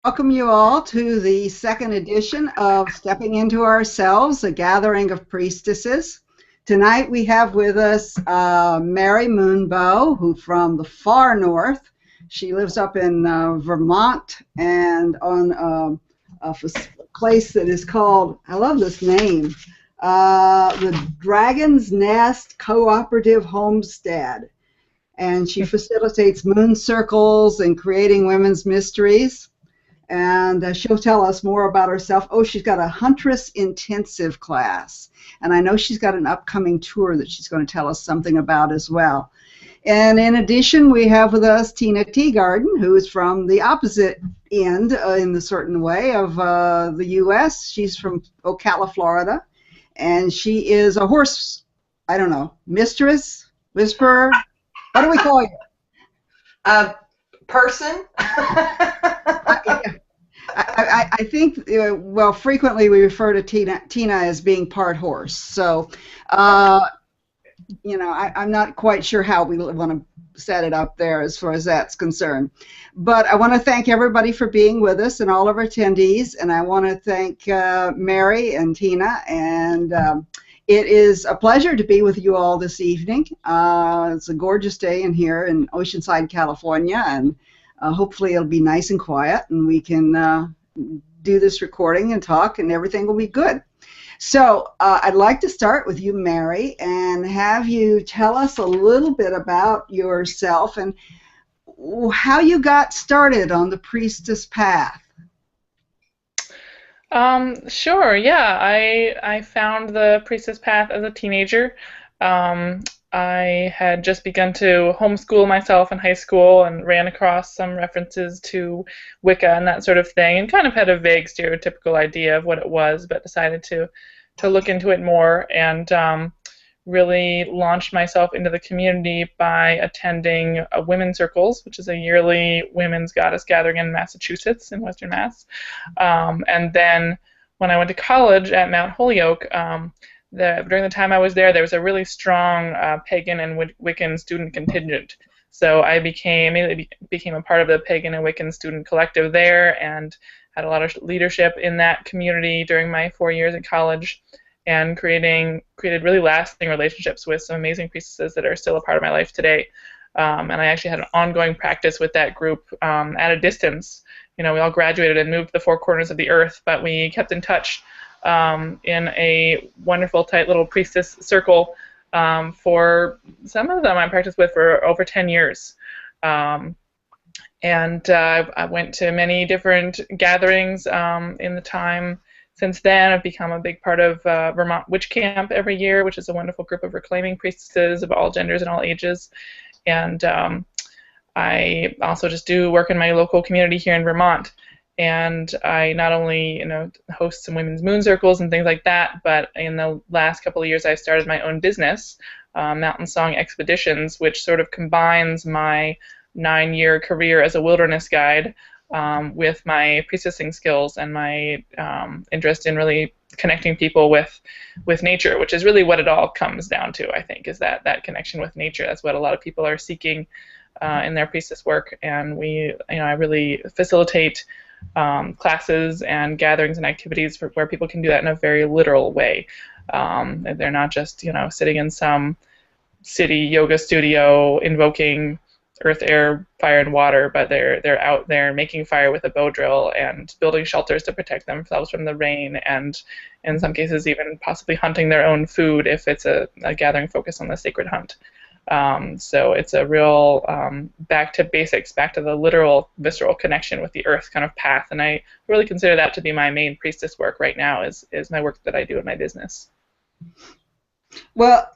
Welcome you all to the second edition of Stepping Into Ourselves, a gathering of priestesses. Tonight we have with us Mary Moonbow, who from the far north. She lives up in Vermont and on a place that is called, I love this name, the Dragon's Nest Cooperative Homestead. And she facilitates moon circles and creating women's mysteries. And she'll tell us more about herself. Oh, she's got a Huntress intensive class. And I know she's got an upcoming tour that she's going to tell us something about as well. And in addition, we have with us Tina Teegarden, who is from the opposite end, in a certain way, of the U.S. She's from Ocala, Florida. And she is a horse, I don't know, mistress, whisperer. What do we call you? Person. I think, well, frequently we refer to Tina as being part horse. So, you know, I'm not quite sure how we want to set it up there as far as that's concerned. But I want to thank everybody for being with us and all of our attendees. And I want to thank Mary and Tina. And it is a pleasure to be with you all this evening. It's a gorgeous day in here in Oceanside, California, and hopefully it'll be nice and quiet, and we can do this recording and talk, and everything will be good. So I'd like to start with you, Mary, and have you tell us a little bit about yourself and how you got started on the priestess path. Sure, yeah. I found the priestess path as a teenager. I had just begun to homeschool myself in high school and ran across some references to Wicca and that sort of thing, and kind of had a vague stereotypical idea of what it was, but decided to look into it more, and really launched myself into the community by attending Women's Circles, which is a yearly women's goddess gathering in Massachusetts, in Western Mass. And then when I went to college at Mount Holyoke, during the time I was there was a really strong pagan and Wiccan student contingent. So I immediately became a part of the pagan and Wiccan student collective there, and had a lot of leadership in that community during my 4 years at college, and created really lasting relationships with some amazing priestesses that are still a part of my life today. And I actually had an ongoing practice with that group at a distance. You know, we all graduated and moved to the four corners of the earth, but we kept in touch in a wonderful, tight little priestess circle for some of them I practiced with for over 10 years. And I went to many different gatherings in the time since then. I've become a big part of Vermont Witch Camp every year, which is a wonderful group of reclaiming priestesses of all genders and all ages. And I also just do work in my local community here in Vermont. And I not only, host some women's moon circles and things like that, but in the last couple of years I started my own business, Mountain Song Expeditions, which sort of combines my 9-year career as a wilderness guide with my priestessing skills and my interest in really connecting people with nature, which is really what it all comes down to, I think, is that connection with nature. That's what a lot of people are seeking in their priestess work. And I really facilitate classes and gatherings and activities where people can do that in a very literal way. They're not just, sitting in some city yoga studio invoking earth, air, fire, and water, but they're out there making fire with a bow drill and building shelters to protect themselves from the rain, and in some cases even possibly hunting their own food if it's a gathering focused on the sacred hunt. So it's a real back to basics, back to the literal, visceral connection with the earth kind of path, and I really consider that to be my main priestess work right now, is my work that I do in my business. Well,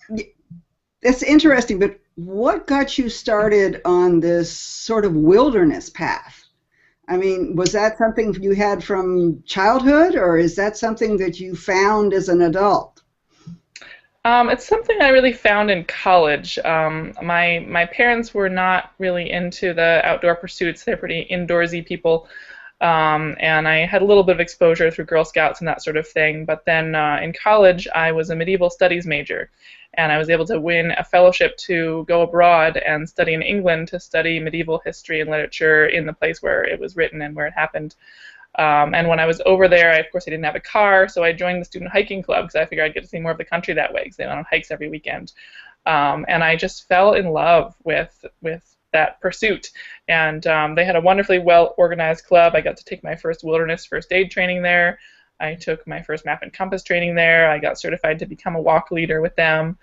it's interesting, but what got you started on this sort of wilderness path? I mean, was that something you had from childhood, or is that something that you found as an adult? It's something I really found in college. My parents were not really into the outdoor pursuits. They're pretty indoorsy people. And I had a little bit of exposure through Girl Scouts and that sort of thing. But then in college, I was a medieval studies major, and I was able to win a fellowship to go abroad and study in England to study medieval history and literature in the place where it was written and where it happened. And when I was over there, of course, I didn't have a car, so I joined the student hiking club because I figured I'd get to see more of the country that way because they went on hikes every weekend. And I just fell in love with that pursuit. And they had a wonderfully well-organized club. I got to take my first wilderness first aid training there. I took my first map and compass training there. I got certified to become a walk leader with them.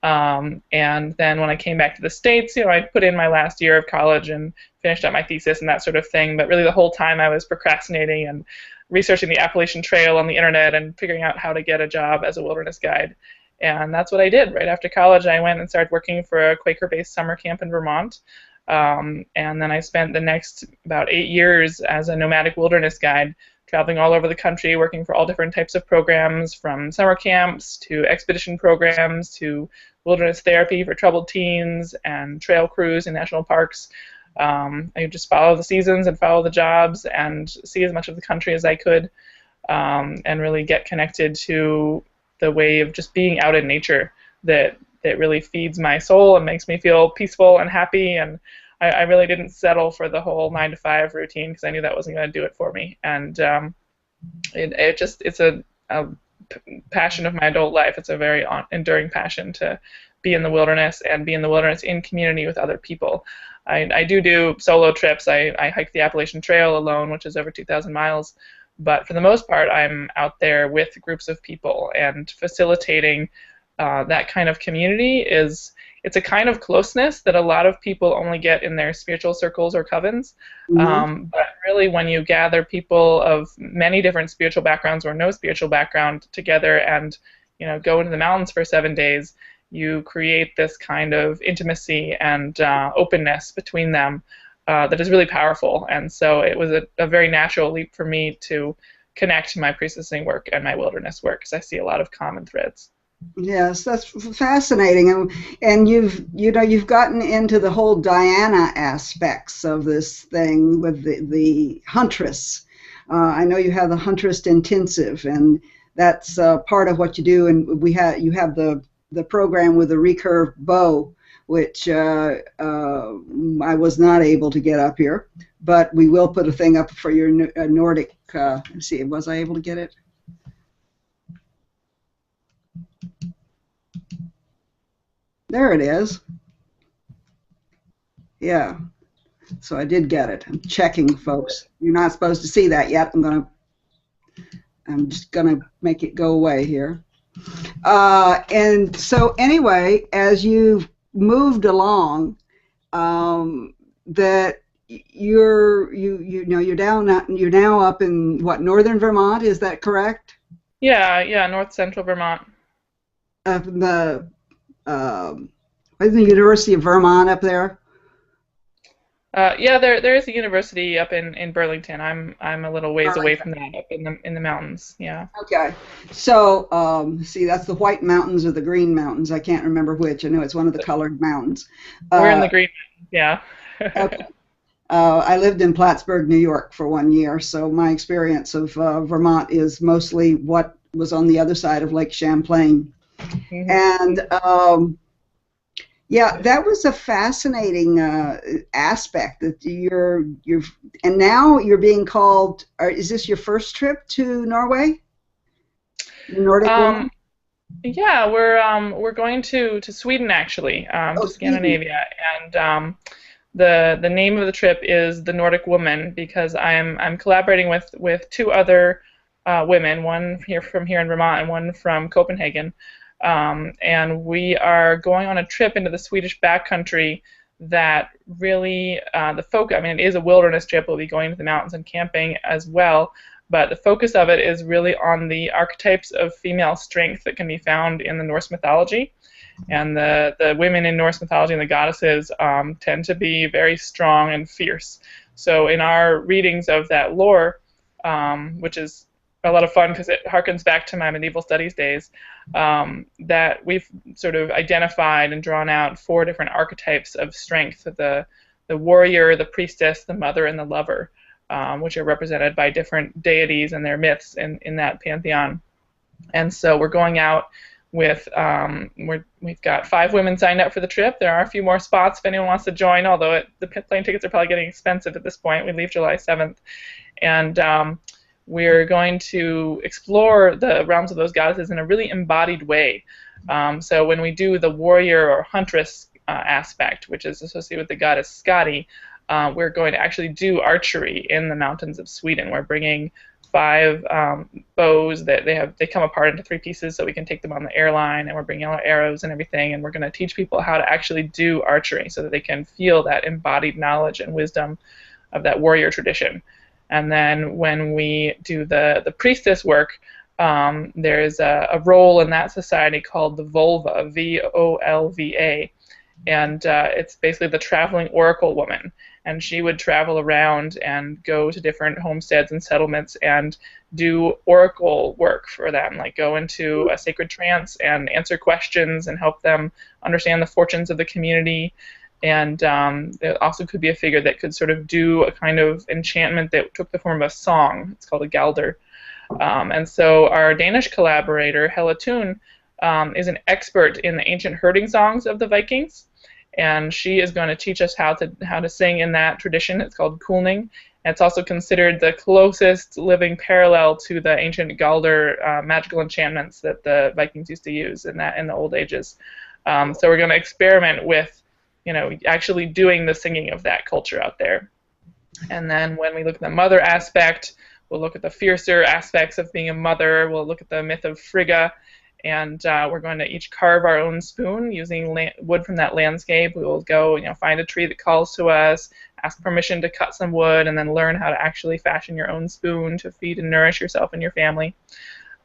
And then when I came back to the States, I put in my last year of college and finished up my thesis and that sort of thing. But really the whole time I was procrastinating and researching the Appalachian Trail on the internet and figuring out how to get a job as a wilderness guide. And that's what I did. Right after college, I went and started working for a Quaker-based summer camp in Vermont. And then I spent the next about 8 years as a nomadic wilderness guide, traveling all over the country, working for all different types of programs, from summer camps to expedition programs to wilderness therapy for troubled teens and trail crews in national parks. I just follow the seasons and follow the jobs and see as much of the country as I could, and really get connected to the way of just being out in nature that really feeds my soul and makes me feel peaceful and happy. And I really didn't settle for the whole 9-to-5 routine because I knew that wasn't going to do it for me. And it's a passion of my adult life. It's a very enduring passion to be in the wilderness and be in the wilderness in community with other people. I do solo trips. I hike the Appalachian Trail alone, which is over 2,000 miles. But for the most part, I'm out there with groups of people, and facilitating that kind of community it's a kind of closeness that a lot of people only get in their spiritual circles or covens. Mm-hmm. But really, when you gather people of many different spiritual backgrounds or no spiritual background together and go into the mountains for 7 days, you create this kind of intimacy and openness between them that is really powerful. And so it was a very natural leap for me to connect my priestessing work and my wilderness work because I see a lot of common threads. Yes, that's fascinating, and you've gotten into the whole Diana aspects of this thing with the huntress. I know you have the huntress intensive, and that's part of what you do. And you have the program with the recurved bow, which I was not able to get up here, but we will put a thing up for your Nordic. Let's see, was I able to get it? There it is. Yeah. So I did get it. I'm checking, folks. You're not supposed to see that yet. I'm just gonna make it go away here. And so anyway, as you've moved along, that you're now up in what, northern Vermont? Is that correct? Yeah, north central Vermont. Up in the University of Vermont up there. Yeah, there is a university up in Burlington. I'm a little ways away from that, up in the mountains. Yeah. Okay. So see, that's the White Mountains or the Green Mountains. I can't remember which. I know it's one of the colored mountains. We're in the Green Mountains. Yeah. Okay. I lived in Plattsburgh, New York for 1 year, so my experience of Vermont is mostly what was on the other side of Lake Champlain. Mm-hmm. And yeah, that was a fascinating aspect that and now you're being called. Is this your first trip to Norway? Nordic woman? Yeah, we're going to Sweden actually, to Scandinavia, and the name of the trip is the Nordic Woman because I'm collaborating with two other women, one from here in Vermont and one from Copenhagen. And we are going on a trip into the Swedish backcountry that really, it is a wilderness trip. We'll be going to the mountains and camping as well, but the focus of it is really on the archetypes of female strength that can be found in the Norse mythology. And the women in Norse mythology and the goddesses tend to be very strong and fierce. So in our readings of that lore, which is a lot of fun because it harkens back to my medieval studies days, that we've sort of identified and drawn out 4 different archetypes of strength: the warrior, the priestess, the mother, and the lover. which are represented by different deities and their myths in that pantheon. And so we're going out with, we've got 5 women signed up for the trip. There are a few more spots if anyone wants to join, although the plane tickets are probably getting expensive at this point. We leave July 7th. And we're going to explore the realms of those goddesses in a really embodied way. So when we do the warrior or huntress aspect, which is associated with the goddess Skadi, we're going to actually do archery in the mountains of Sweden. We're bringing 5 bows that they come apart into 3 pieces, so we can take them on the airline, and we're bringing all our arrows and everything, and we're going to teach people how to actually do archery so that they can feel that embodied knowledge and wisdom of that warrior tradition. And then when we do the priestess work, there's a role in that society called the Volva, V-O-L-V-A, and it's basically the traveling oracle woman. And she would travel around and go to different homesteads and settlements and do oracle work for them, like go into a sacred trance and answer questions and help them understand the fortunes of the community. And it also could be a figure that could sort of do a kind of enchantment that took the form of a song. It's called a galder. And so our Danish collaborator, Hella Thun, is an expert in the ancient herding songs of the Vikings. And she is going to teach us how to sing in that tradition. It's called kulning. And it's also considered the closest living parallel to the ancient galder magical enchantments that the Vikings used to use in the old ages. So we're going to experiment with actually doing the singing of that culture out there. And then when we look at the mother aspect, we'll look at the fiercer aspects of being a mother. We'll look at the myth of Frigga, and we're going to each carve our own spoon using wood from that landscape. We will go, find a tree that calls to us, ask permission to cut some wood, and then learn how to actually fashion your own spoon to feed and nourish yourself and your family.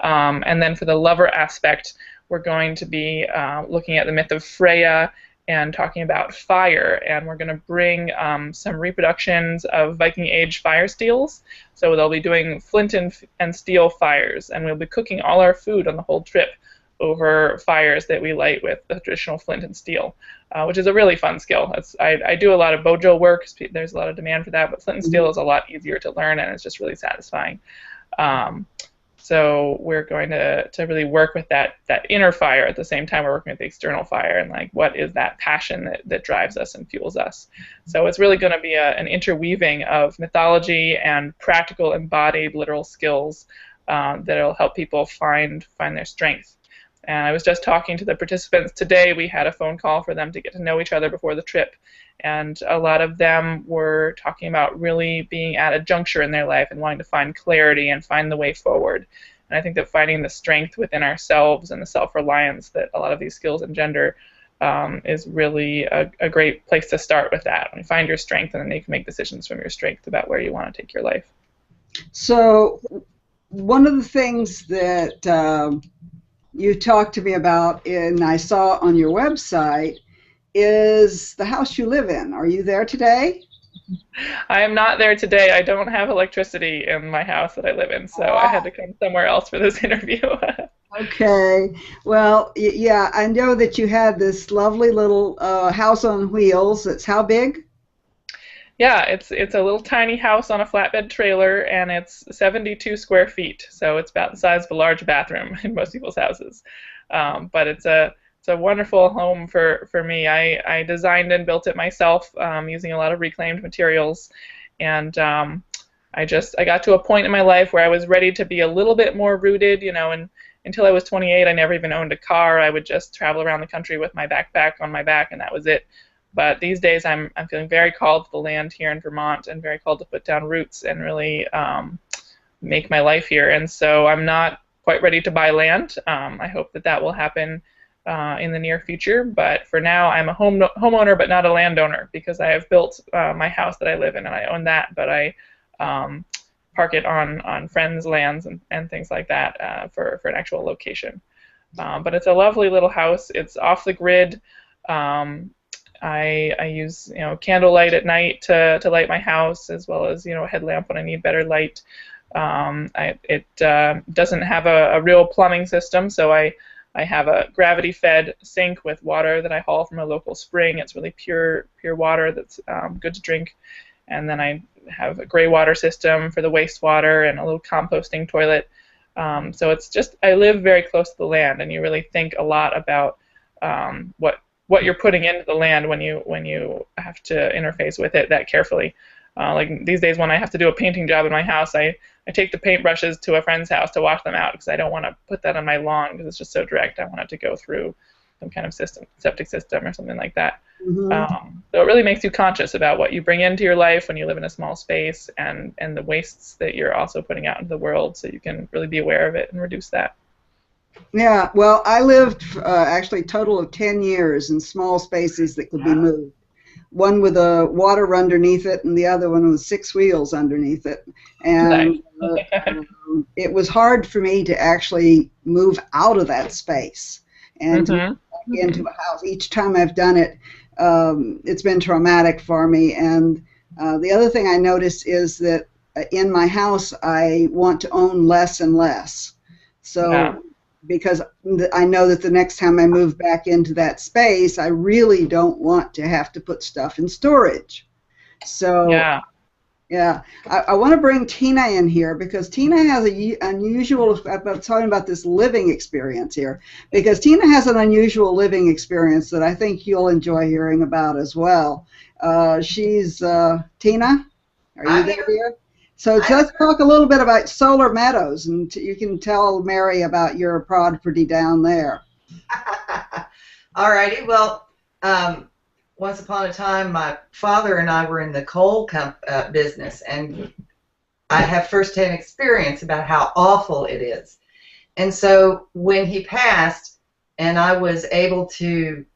And then for the lover aspect, we're going to be looking at the myth of Freya and talking about fire, and we're going to bring some reproductions of Viking Age fire steels. So they'll be doing flint and steel fires, and we'll be cooking all our food on the whole trip over fires that we light with the traditional flint and steel, which is a really fun skill. I do a lot of bojo work. There's a lot of demand for that, but flint and steel is a lot easier to learn, and it's just really satisfying. So we're going to really work with that inner fire at the same time we're working with the external fire, and like what is that passion that drives us and fuels us. So it's really going to be an interweaving of mythology and practical embodied literal skills that'll help people find their strength. And I was just talking to the participants today. We had a phone call for them to get to know each other before the trip. And a lot of them were talking about really being at a juncture in their life and wanting to find clarity and find the way forward. And I think that finding the strength within ourselves and the self-reliance that a lot of these skills engender is really a great place to start with that. When you find your strength, and then you can make decisions from your strength about where you want to take your life. So one of the things that you talked to me about, and I saw on your website, is the house you live in. Are you there today? I am not there today. I don't have electricity in my house that I live in, so I had to come somewhere else for this interview. Okay. Well, yeah, I know that you had this lovely little house on wheels. It's how big? Yeah, it's a little tiny house on a flatbed trailer, and it's 72 square feet, so it's about the size of a large bathroom in most people's houses. But it's a wonderful home for me. I designed and built it myself using a lot of reclaimed materials, and I got to a point in my life where I was ready to be a little bit more rooted, and until I was 28, I never even owned a car. I would just travel around the country with my backpack on my back, and that was it. But these days, I'm feeling very called to the land here in Vermont, and very called to put down roots and really make my life here. And so I'm not quite ready to buy land. I hope that will happen in the near future. But for now, I'm a homeowner, but not a landowner, because I have built my house that I live in, and I own that. But I park it on friends' lands and things like that for an actual location. But it's a lovely little house. It's off the grid. I use candlelight at night to light my house, as well as a headlamp when I need better light. It doesn't have a real plumbing system, so I have a gravity-fed sink with water that I haul from a local spring. It's really pure water that's good to drink. And then I have a gray water system for the wastewater and a little composting toilet. So it's just, I live very close to the land, and you really think a lot about what you're putting into the land when you have to interface with it that carefully. Like these days when I have to do a painting job in my house, I take the paintbrushes to a friend's house to wash them out because I don't want to put that on my lawn because it's just so direct. I want it to go through some kind of septic system or something like that. So it really makes you conscious about what you bring into your life when you live in a small space, and the wastes that you're also putting out into the world, so you can really be aware of it and reduce that. Yeah, well, I lived actually a total of 10 years in small spaces that could be moved. One with a water underneath it, and the other one with 6 wheels underneath it. And it was hard for me to actually move out of that space and to move back into a house. Each time I've done it, it's been traumatic for me. And the other thing I noticed is that in my house, I want to own less and less. So because I know that the next time I move back into that space, I really don't want to have to put stuff in storage. So, yeah, I want to bring Tina in here because Tina has an unusual, I'm talking about this living experience here, because Tina has an unusual living experience that I think you'll enjoy hearing about as well. She's, Tina, are you there, dear? So let's talk a little bit about Solar Meadows, and you can tell Mary about your property down there. All righty. Well, once upon a time, my father and I were in the coal business, and I have firsthand experience about how awful it is. And so when he passed and I was able to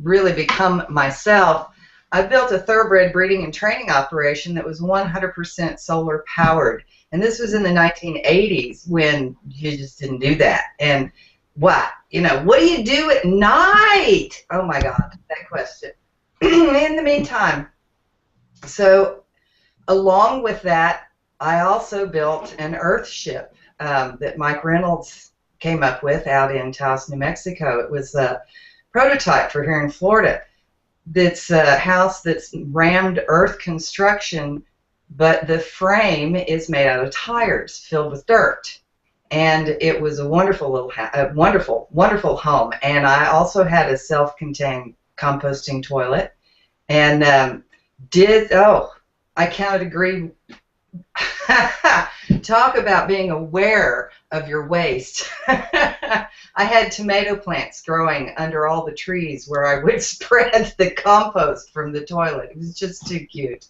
really become myself, I built a thoroughbred breeding and training operation that was 100% solar powered. And this was in the 1980s when you just didn't do that. And what do you do at night? Oh my God, that question. In the meantime, so along with that, I also built an Earth ship that Mike Reynolds came up with out in Taos, New Mexico. It was a prototype for here in Florida. That's a house that's rammed earth construction, but the frame is made out of tires filled with dirt. And it was a wonderful little wonderful home. And I also had a self-contained composting toilet. And I cannot agree. Talk about being aware of your waste. I had tomato plants growing under all the trees where I would spread the compost from the toilet. It was just too cute.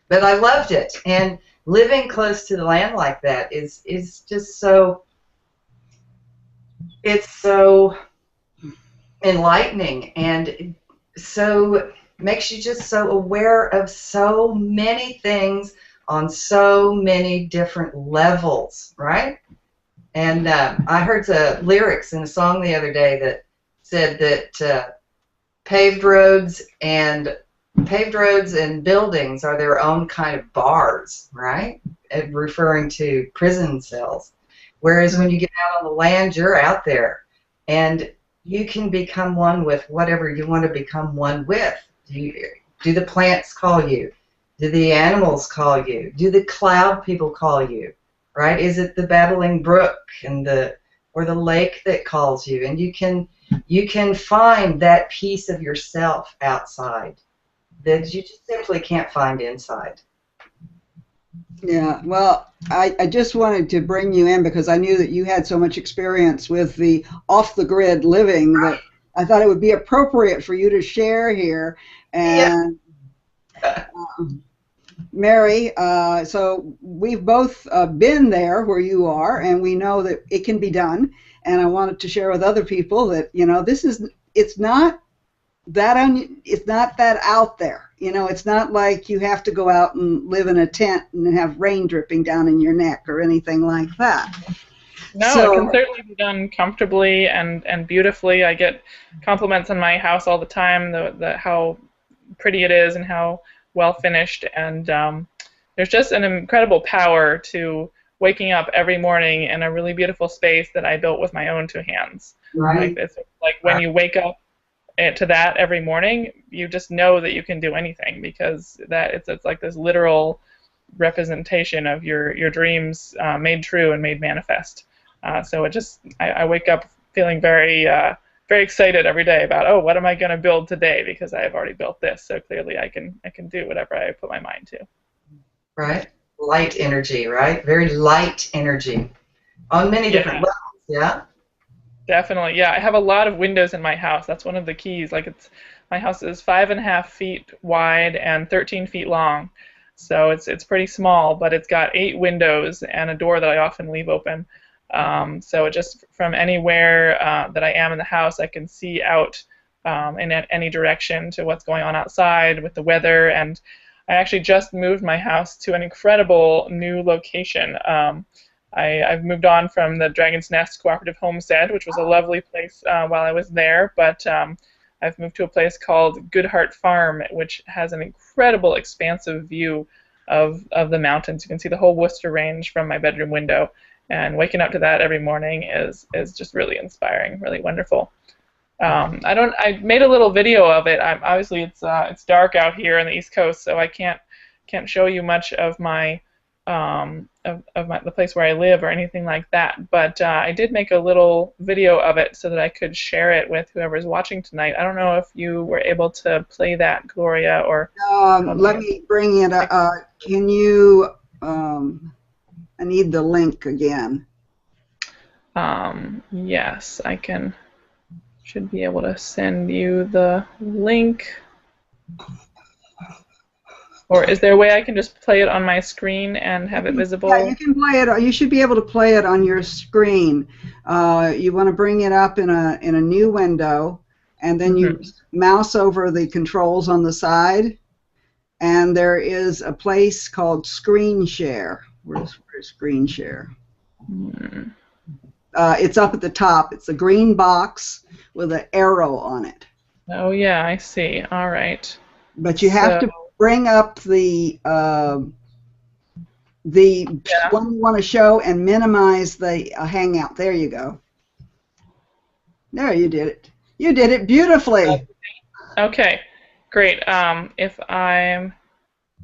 But I loved it. And living close to the land like that is just so, it's so enlightening, and so makes you just so aware of so many things on so many different levels, right? And I heard the lyrics in a song the other day that said that paved roads and buildings are their own kind of bars, right? Referring to prison cells. Whereas when you get out on the land, you're out there, and you can become one with whatever you want to become one with. Do the plants call you? Do the animals call you? Do the cloud people call you? Right? Is it the babbling brook or the lake that calls you? And you can find that piece of yourself outside that you just simply can't find inside. Yeah, well, I just wanted to bring you in because I knew that you had so much experience with the off-the-grid living that I thought it would be appropriate for you to share here. And Mary, so we've both been there where you are, and we know that it can be done. And I wanted to share with other people that it's not that out there. It's not like you have to go out and live in a tent and have rain dripping down in your neck or anything like that. No, it can certainly be done comfortably and beautifully. I get compliments on my house all the time, how pretty it is and how well finished. And there's just an incredible power to waking up every morning in a really beautiful space that I built with my own 2 hands. Right. It's like when you wake up to that every morning, you just know that you can do anything, because it's like this literal representation of your dreams made true and made manifest. So it just I wake up feeling very very excited every day about, oh, what am I going to build today, because I have already built this, so clearly I can do whatever I put my mind to. Right? Light energy, right? Very light energy on many different levels, yeah? Definitely, yeah. I have a lot of windows in my house. That's one of the keys. Like, my house is 5.5 feet wide and 13 feet long, so it's pretty small. But it's got 8 windows and a door that I often leave open. So it just, from anywhere that I am in the house, I can see out in any direction to what's going on outside with the weather. And I actually just moved my house to an incredible new location. I've moved on from the Dragon's Nest Cooperative Homestead, which was a lovely place while I was there, but I've moved to a place called Good Heart Farm, which has an incredible expansive view of the mountains. You can see the whole Worcester Range from my bedroom window, and waking up to that every morning is just really inspiring, really wonderful. I made a little video of it. Obviously it's dark out here on the East Coast, so I can't show you much of my the place where I live or anything like that, but I did make a little video of it so that I could share it with whoever's watching tonight. I don't know if you were able to play that, Gloria, or... let me bring it up. Can you... I need the link again. Yes, I can. Should be able to send you the link. Or is there a way I can just play it on my screen and have it visible? Yeah, you can play it. You should be able to play it on your screen. You want to bring it up in a new window, and then you mouse over the controls on the side, and there is a place called Screen Share. Where's Screen Share? It's up at the top. It's a green box with an arrow on it. Oh yeah, I see. All right. But you have to bring up the one you want to show and minimize the hangout. There you go. There, you did it. You did it beautifully. Okay, great. If I'm,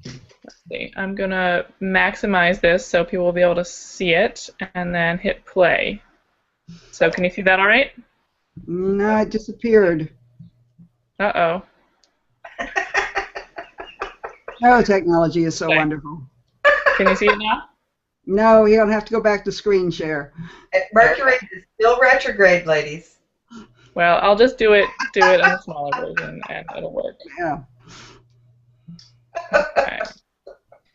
let's see, I'm gonna maximize this so people will be able to see it, and then hit play. So can you see that all right? No, it disappeared. Uh-oh. Oh, technology is so wonderful. Can you see it now? No, you don't have to go back to screen share. Mercury is still retrograde, ladies. Well, I'll just do it in a smaller version, and it'll work. Yeah. Okay.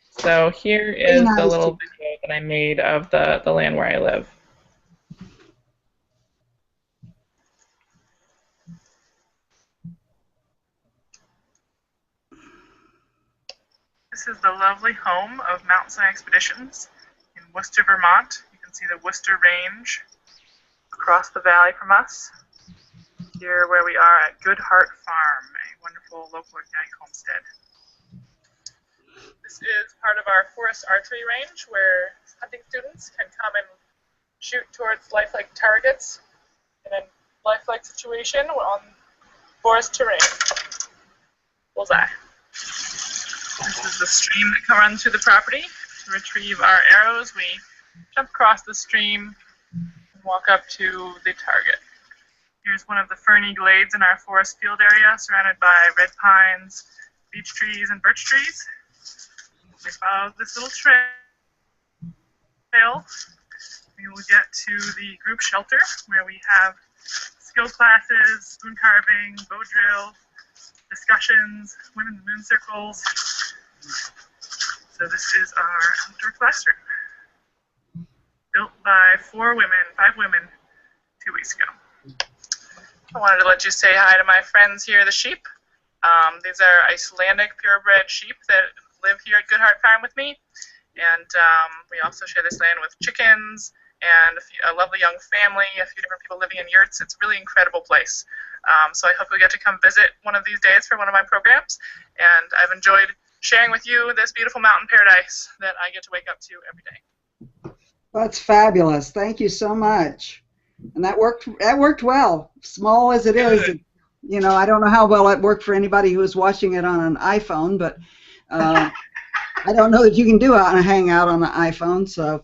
So here is the little video that I made of the land where I live. This is the lovely home of Mountainside Expeditions in Worcester, Vermont. You can see the Worcester Range across the valley from us. Here where we are at Good Heart Farm, a wonderful local organic homestead. This is part of our forest archery range where hunting students can come and shoot towards lifelike targets in a lifelike situation on forest terrain. Bullseye. This is the stream that can run through the property. To retrieve our arrows, we jump across the stream and walk up to the target. Here's one of the ferny glades in our forest field area, surrounded by red pines, beech trees, and birch trees. We follow this little trail. We will get to the group shelter, where we have skill classes, spoon carving, bow drill, discussions, women's moon circles. So this is our outdoor classroom, built by 5 women, 2 weeks ago. I wanted to let you say hi to my friends here, the sheep. These are Icelandic purebred sheep that live here at Good Heart Farm with me. And we also share this land with chickens and a lovely young family, a few different people living in yurts. It's a really incredible place. So I hope we get to come visit one of these days for one of my programs. And I've enjoyed sharing with you this beautiful mountain paradise that I get to wake up to every day. That's fabulous. Thank you so much. And that worked well. Small as it is, you know, I don't know how well it worked for anybody who was watching it on an iPhone, but I don't know that you can do a hangout on the iPhone, so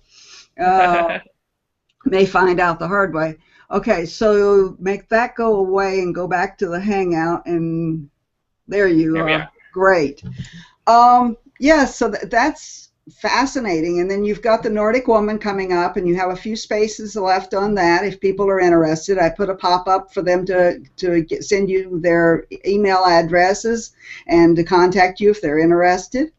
may find out the hard way. Okay, so make that go away and go back to the hangout, and there you Here we are. are. Great. Yeah, so that's fascinating. And then you've got the Nordic Woman coming up, and you have a few spaces left on that if people are interested. I put a pop-up for them to send you their email addresses and to contact you if they're interested.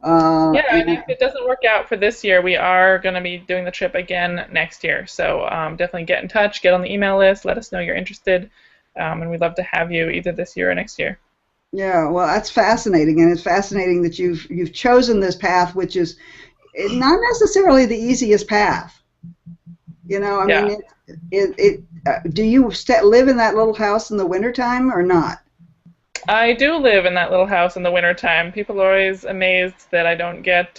Yeah, and And if it doesn't work out for this year, we are going to be doing the trip again next year. So definitely get in touch, get on the email list, let us know you're interested, and we'd love to have you either this year or next year. yeah, well, that's fascinating, and it's fascinating that you've chosen this path, which is not necessarily the easiest path. You know, I Yeah. mean, do you live in that little house in the wintertime or not? I do live in that little house in the wintertime. People are always amazed that I don't get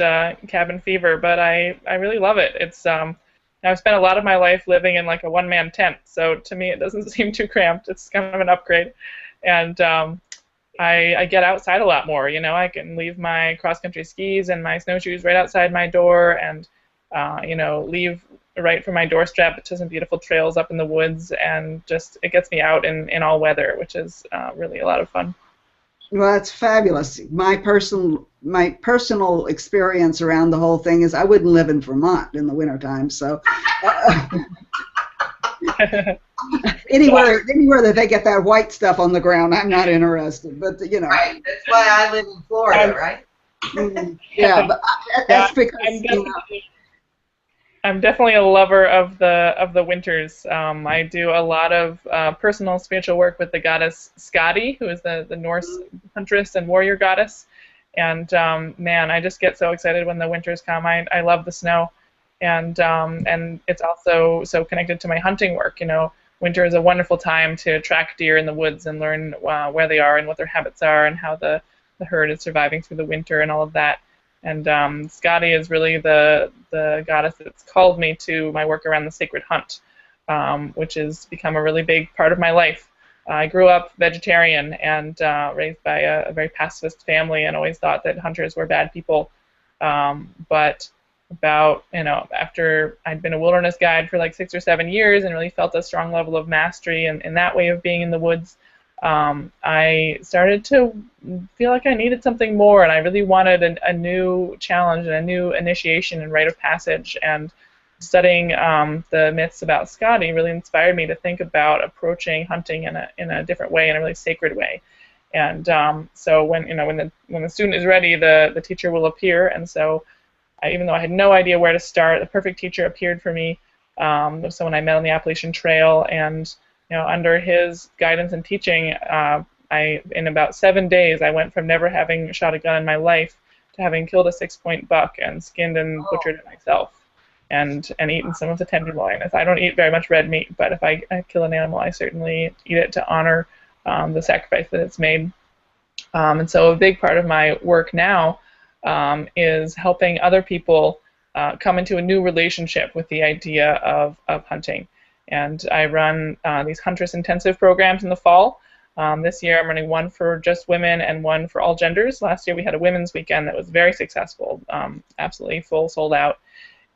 cabin fever, but I really love it. I've spent a lot of my life living in like a one-man tent, so to me it doesn't seem too cramped. It's kind of an upgrade, and I get outside a lot more. You know, I can leave my cross-country skis and my snowshoes right outside my door, and leave right from my doorstep to some beautiful trails up in the woods, and just it gets me out in all weather, which is really a lot of fun. Well, that's fabulous. My personal experience around the whole thing is I wouldn't live in Vermont in the wintertime, so anywhere that they get that white stuff on the ground, I'm not interested. But you know, Right. That's why I live in Florida, right? Yeah, but that's because I'm definitely a lover of the winters. I do a lot of personal spiritual work with the goddess Skadi, who is the Norse huntress and warrior goddess. And man, I just get so excited when the winters come. I love the snow, and it's also so connected to my hunting work. You know, winter is a wonderful time to track deer in the woods and learn where they are and what their habits are and how the herd is surviving through the winter and all of that. And Skadi is really the goddess that's called me to my work around the sacred hunt, which has become a really big part of my life. I grew up vegetarian and raised by a very pacifist family, and always thought that hunters were bad people. But after I'd been a wilderness guide for like 6 or 7 years and really felt a strong level of mastery in that way of being in the woods, I started to feel like I needed something more, and I really wanted a new challenge and a new initiation and rite of passage. And studying the myths about Skadi really inspired me to think about approaching hunting in a different way, in a really sacred way. And so when the student is ready, the teacher will appear. And so even though I had no idea where to start, the perfect teacher appeared for me. Someone I met on the Appalachian Trail, and under his guidance and teaching, in about 7 days, I went from never having shot a gun in my life to having killed a 6-point buck and skinned and butchered it myself, and eaten some of the tenderloin. I don't eat very much red meat, but if I kill an animal, I certainly eat it to honor the sacrifice that it's made. And so a big part of my work now is helping other people come into a new relationship with the idea of hunting. And I run these Huntress intensive programs in the fall. This year I'm running one for just women and one for all genders. Last year we had a women's weekend that was very successful, absolutely full, sold out.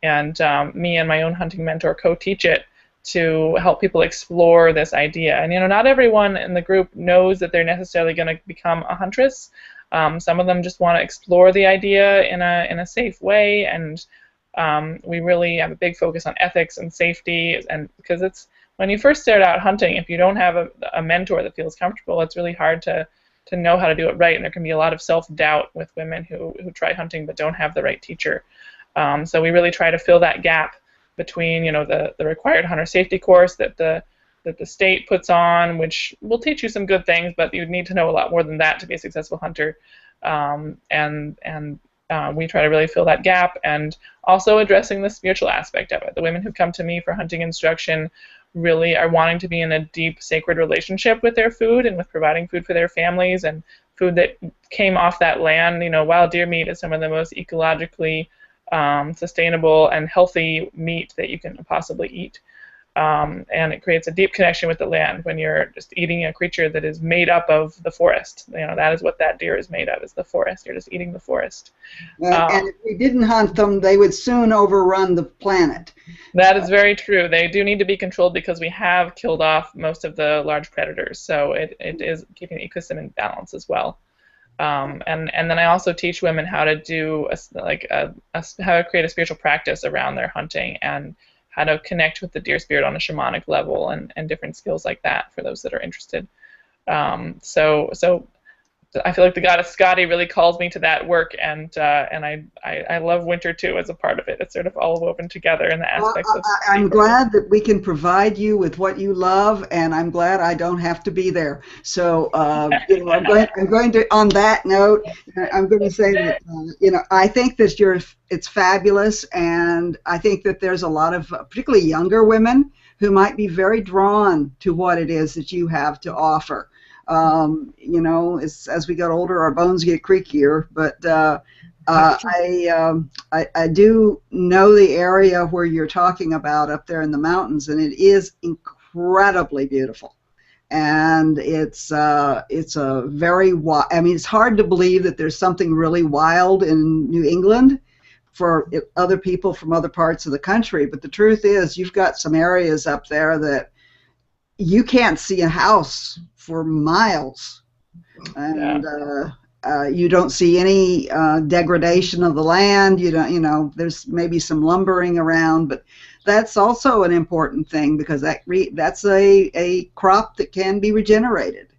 And me and my own hunting mentor co-teach it to help people explore this idea. And not everyone in the group knows that they're necessarily going to become a huntress. Some of them just want to explore the idea in a safe way, and we really have a big focus on ethics and safety, and because it's when you first start out hunting, if you don't have a mentor that feels comfortable, it's really hard to know how to do it right, and there can be a lot of self-doubt with women who try hunting but don't have the right teacher. So we really try to fill that gap between the required hunter safety course that the state puts on, which will teach you some good things, but you need to know a lot more than that to be a successful hunter. We try to really fill that gap, and also addressing the spiritual aspect of it. The women who come to me for hunting instruction really are wanting to be in a deep, sacred relationship with their food and with providing food for their families and food that came off that land. Wild deer meat is some of the most ecologically sustainable and healthy meat that you can possibly eat. And it creates a deep connection with the land when you're just eating a creature that is made up of the forest. That is what that deer is made of, is the forest. You're just eating the forest. And if we didn't hunt them, they would soon overrun the planet. That is very true. They do need to be controlled because we have killed off most of the large predators. So it is keeping the ecosystem in balance as well. And then I also teach women how to do how to create a spiritual practice around their hunting and how to connect with the deer spirit on a shamanic level and different skills like that for those that are interested. So I feel like the goddess Scotty really calls me to that work, and I love winter too as a part of it. It's sort of all woven together in the aspects of. I'm glad that we can provide you with what you love, and I'm glad I don't have to be there. So I'm going to, on that note, I'm going to say that I think that it's fabulous, and I think that there's a lot of particularly younger women who might be very drawn to what it is that you have to offer. As we get older, our bones get creakier, but I do know the area where you're talking about up there in the mountains, and it is incredibly beautiful. And it's a very wild. I mean, it's hard to believe that there's something really wild in New England for other people from other parts of the country. But the truth is, you've got some areas up there that you can't see a house for miles, and you don't see any degradation of the land. You don't, there's maybe some lumbering around, but that's also an important thing because that's a crop that can be regenerated.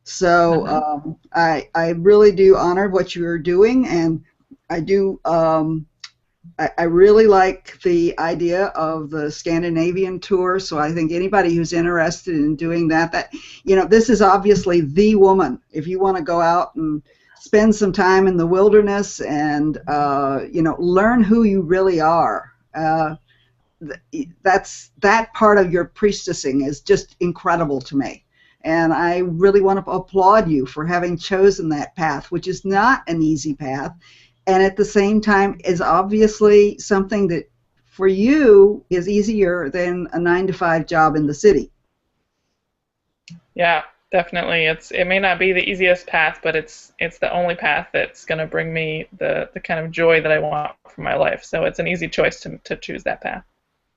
So I really do honor what you're doing, and I do. I really like the idea of the Scandinavian tour, so I think anybody who's interested in doing that this is obviously the woman. If you want to go out and spend some time in the wilderness and learn who you really are, that part of your priestessing is just incredible to me. And I really want to applaud you for having chosen that path, which is not an easy path. And at the same time is obviously something that for you is easier than a 9-to-5 job in the city. Yeah, definitely. It may not be the easiest path, but it's the only path that's going to bring me the kind of joy that I want for my life. So it's an easy choice to choose that path.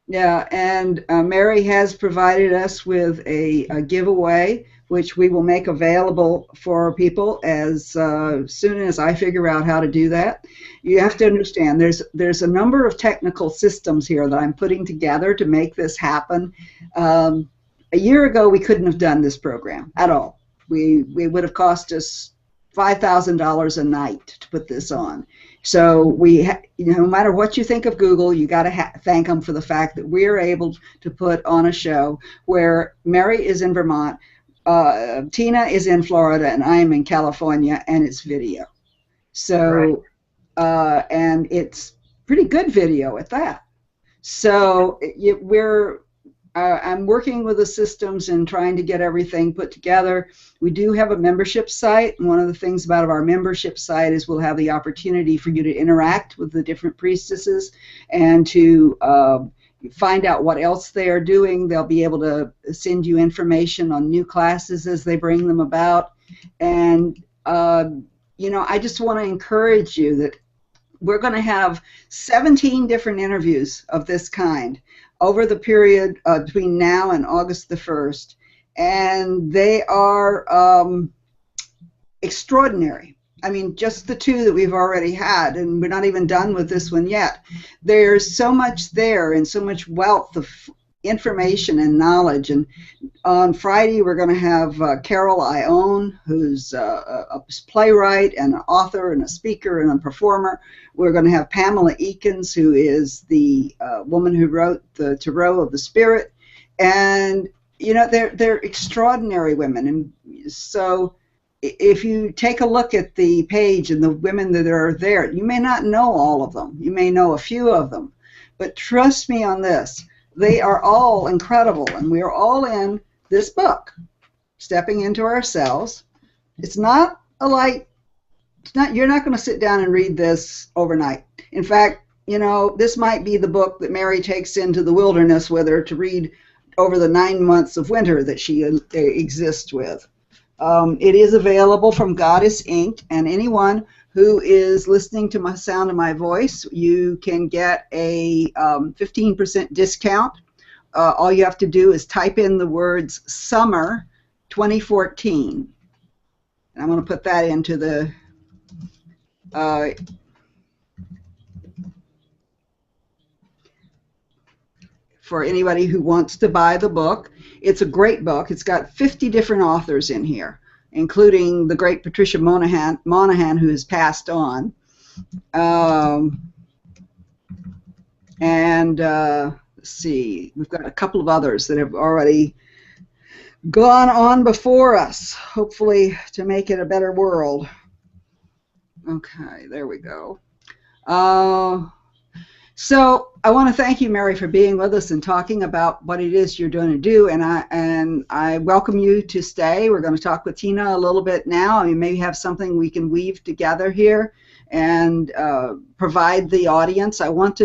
Yeah, and Mary has provided us with a giveaway, which we will make available for people as soon as I figure out how to do that. You have to understand, there's a number of technical systems here that I'm putting together to make this happen. A year ago, we couldn't have done this program at all. We would have cost us $5,000 a night to put this on. So no matter what you think of Google, you got to thank them for the fact that we're able to put on a show where Mary is in Vermont, Tina is in Florida, and I am in California, and it's video. So, right. And it's pretty good video at that. So I'm working with the systems and trying to get everything put together. We do have a membership site, and one of the things about our membership site is we'll have the opportunity for you to interact with the different priestesses and to find out what else they are doing. They'll be able to send you information on new classes as they bring them about. And, I just want to encourage you that we're going to have 17 different interviews of this kind over the period between now and August the 1st. And they are extraordinary. I mean, just the two that we've already had, and we're not even done with this one yet. There's so much there and so much wealth of information and knowledge. And on Friday, we're going to have Carol Ione, who's a playwright and an author and a speaker and a performer. We're going to have Pamela Eakins, who is the woman who wrote the Tarot of the Spirit. And, they're extraordinary women. And so if you take a look at the page and the women that are there, you may not know all of them. You may know a few of them. But trust me on this. They are all incredible, and we are all in this book, Stepping Into Ourselves. It's not you're not going to sit down and read this overnight. In fact, this might be the book that Mary takes into the wilderness with her to read over the 9 months of winter that she exists with. It is available from Goddess Inc., and anyone who is listening to my sound of my voice, you can get a 15% discount. All you have to do is type in the words summer 2014. And I'm going to put that into the for anybody who wants to buy the book. It's a great book. It's got 50 different authors in here, including the great Patricia Monahan, who has passed on. Let's see, we've got a couple of others that have already gone on before us, hopefully to make it a better world. Okay, there we go. So I want to thank you, Mary, for being with us and talking about what it is you're going to do, and I welcome you to stay. We're going to talk with Tina a little bit now. I mean, maybe have something we can weave together here and provide the audience. I want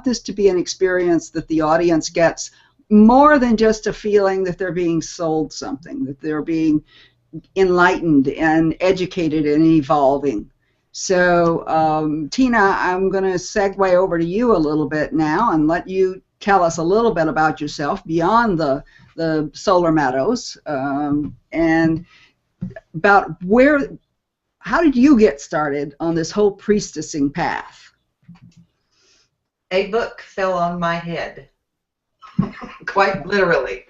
this to be an experience that the audience gets more than just a feeling that they're being sold something, that they're being enlightened and educated and evolving. So, Tina, I'm going to segue over to you a little bit now and let you tell us a little bit about yourself beyond the solar meadows, and about how did you get started on this whole priestessing path? A book fell on my head, quite literally.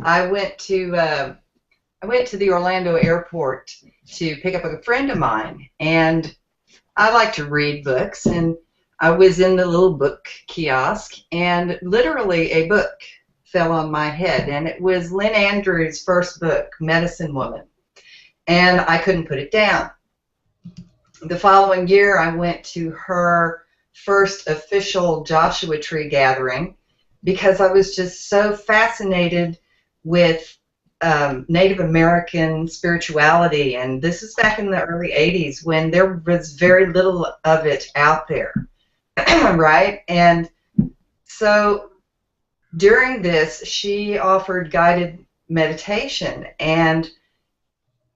I went to the Orlando airport to pick up a friend of mine, and I like to read books, and I was in the little book kiosk, and literally a book fell on my head, and it was Lynn Andrews' first book, Medicine Woman, and I couldn't put it down. The following year, I went to her first official Joshua Tree gathering because I was just so fascinated with Native American spirituality, and this is back in the early 80s when there was very little of it out there, right? And so during this, she offered guided meditation, and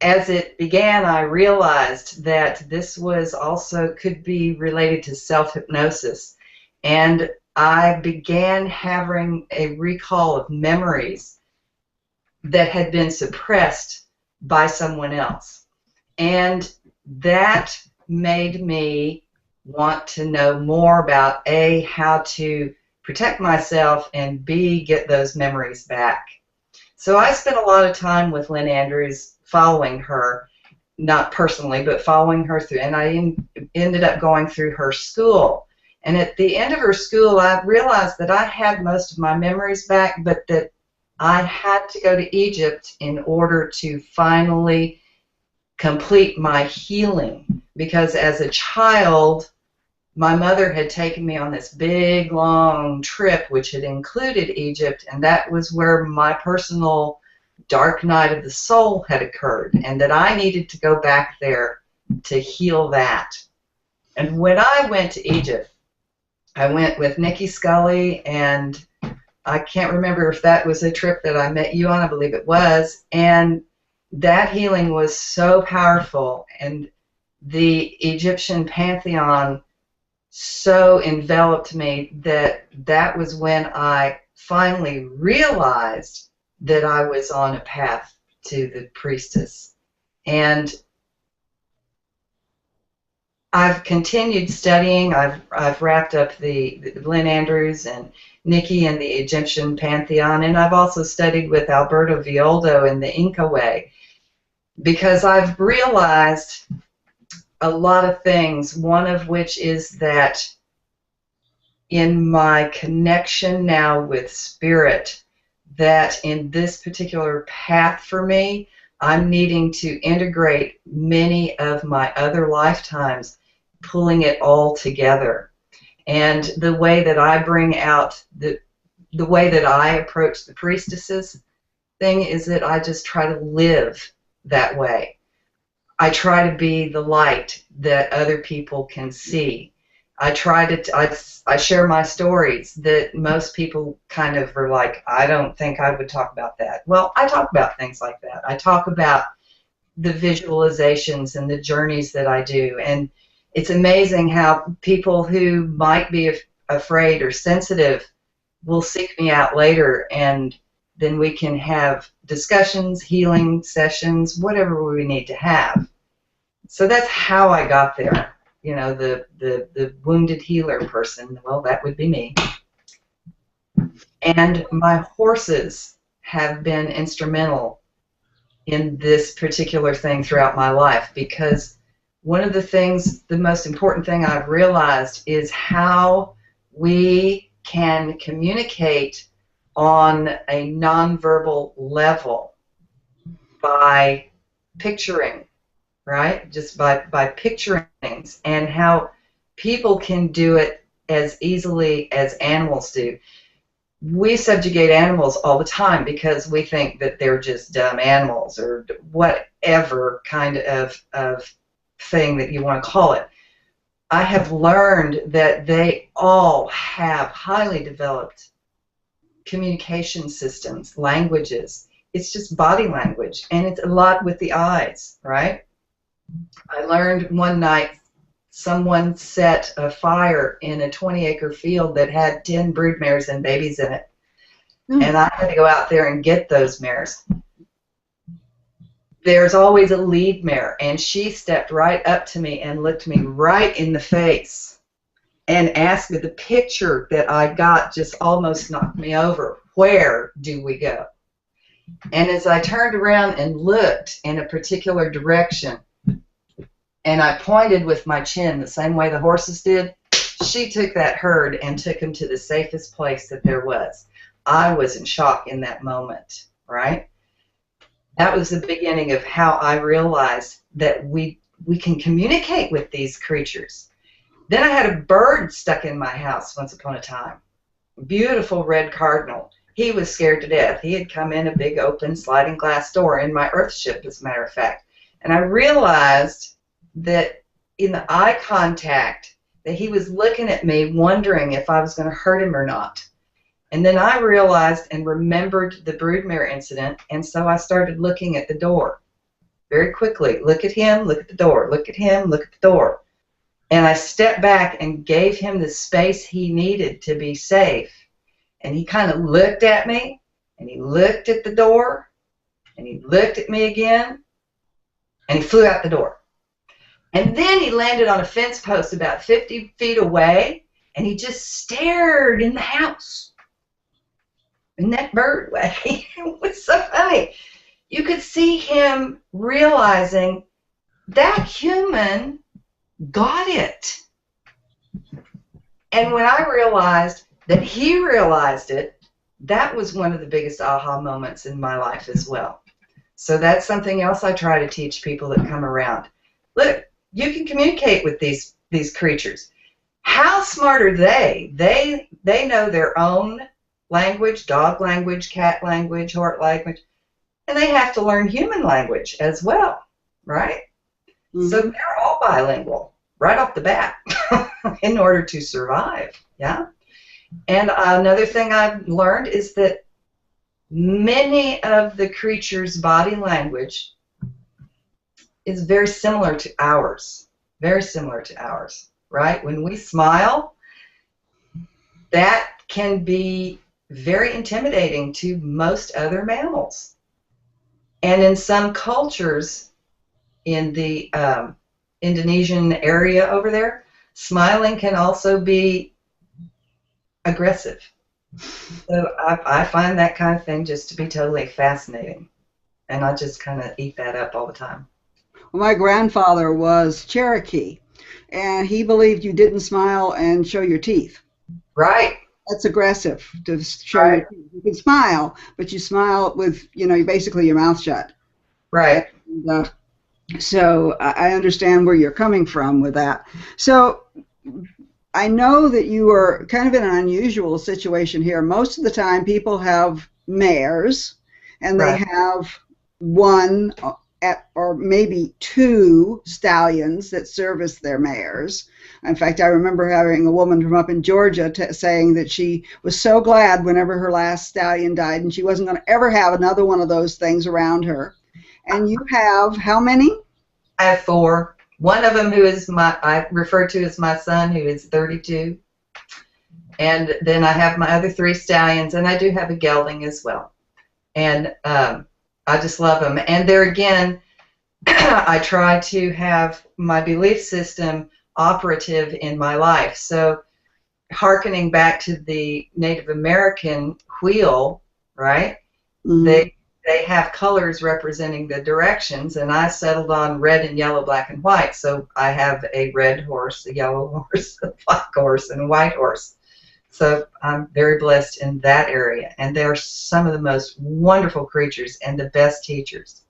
as it began, I realized that this was also could be related to self-hypnosis, and I began having a recall of memories that had been suppressed by someone else. And that made me want to know more about A, how to protect myself, and B, get those memories back. So I spent a lot of time with Lynn Andrews, following her, not personally, but following her through, and I ended up going through her school. And at the end of her school, I realized that I had most of my memories back, but that I had to go to Egypt in order to finally complete my healing, because as a child, my mother had taken me on this big, long trip which had included Egypt, and that was where my personal dark night of the soul had occurred, and that I needed to go back there to heal that. And when I went to Egypt, I went with Nikki Scully, and I can't remember if that was a trip that I met you on. I believe it was. And that healing was so powerful, and the Egyptian pantheon so enveloped me that was when I finally realized that I was on a path to the priestess. And I've continued studying. I've wrapped up the Lynn Andrews and Nikki and the Egyptian pantheon, and I've also studied with Alberto Villoldo in the Inca way, because I've realized a lot of things, one of which is that in my connection now with spirit, that in this particular path for me, I'm needing to integrate many of my other lifetimes, pulling it all together. And the way that I bring out, the way that I approach the priestesses thing is that I just try to live that way. I try to be the light that other people can see. I try to, I share my stories that most people kind of are like, I don't think I would talk about that. Well, I talk about things like that. I talk about the visualizations and the journeys that I do. And it's amazing how people who might be afraid or sensitive will seek me out later, and then we can have discussions, healing sessions, whatever we need to have. So that's how I got there. You know, the wounded healer person, well, that would be me. And my horses have been instrumental in this particular thing throughout my life, because one of the things, the most important thing I've realized is how we can communicate on a nonverbal level by picturing, right? Just by picturing things, and how people can do it as easily as animals do. We subjugate animals all the time because we think that they're just dumb animals, or whatever kind of thing that you want to call it. I have learned that they all have highly developed communication systems, languages. It's just body language, and it's a lot with the eyes, right? I learned one night someone set a fire in a 20-acre field that had 10 brood mares and babies in it. And I had to go out there and get those mares. There's always a lead mare, and she stepped right up to me and looked me right in the face and asked me, the picture that I got just almost knocked me over. Where do we go? And as I turned around and looked in a particular direction, and I pointed with my chin the same way the horses did, she took that herd and took them to the safest place that there was. I was in shock in that moment, right? That was the beginning of how I realized that we can communicate with these creatures. Then I had a bird stuck in my house once upon a time. Beautiful red cardinal. He was scared to death. He had come in a big open sliding glass door in my earthship, as a matter of fact. And I realized that in the eye contact that he was looking at me wondering if I was going to hurt him or not. And then I realized and remembered the broodmare incident, and so I started looking at the door very quickly. Look at him, look at the door, look at him, look at the door. And I stepped back and gave him the space he needed to be safe. And he kind of looked at me, and he looked at the door, and he looked at me again, and he flew out the door. And then he landed on a fence post about 50 feet away, and he just stared in the house in that bird way. It was so funny. You could see him realizing that human got it. And when I realized that he realized it, that was one of the biggest aha moments in my life as well. So that's something else I try to teach people that come around. Look, you can communicate with these creatures. How smart are they? They know their own language, dog language, cat language, horse language, and they have to learn human language as well, right? Mm-hmm. So they're all bilingual right off the bat in order to survive, yeah? And another thing I've learned is that many of the creatures' body language is very similar to ours, right? When we smile, that can be very intimidating to most other mammals. And in some cultures in the Indonesian area over there, smiling can also be aggressive. So I find that kind of thing just to be totally fascinating. And I just kind of eat that up all the time. Well, my grandfather was Cherokee, and he believed you didn't smile and show your teeth. Right. That's aggressive to show your teeth. You can smile, but you smile with, basically your mouth shut. Right. And, so I understand where you're coming from with that. So I know that you are kind of in an unusual situation here. Most of the time people have mares, and they have one or maybe 2 stallions that serve as their mares. In fact, I remember having a woman from up in Georgia saying that she was so glad whenever her last stallion died, and she wasn't going to ever have another one of those things around her. And you have how many? I have 4. One of them who is I refer to as my son, who is 32. And then I have my other 3 stallions, and I do have a gelding as well. And I just love them. And there again, I try to have my belief system operative in my life. So hearkening back to the Native American wheel, right? Mm-hmm. They have colors representing the directions, and I settled on red and yellow, black and white. So I have a red horse, a yellow horse, a black horse, and a white horse. So I'm very blessed in that area. And they are some of the most wonderful creatures and the best teachers,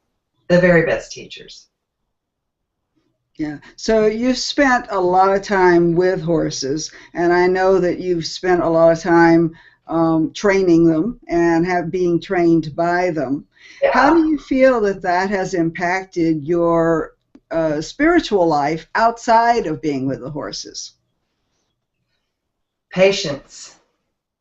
the very best teachers. Yeah. So you've spent a lot of time with horses, and I know that you've spent a lot of time training them and being trained by them. Yeah. How do you feel that that has impacted your spiritual life outside of being with the horses? Patience.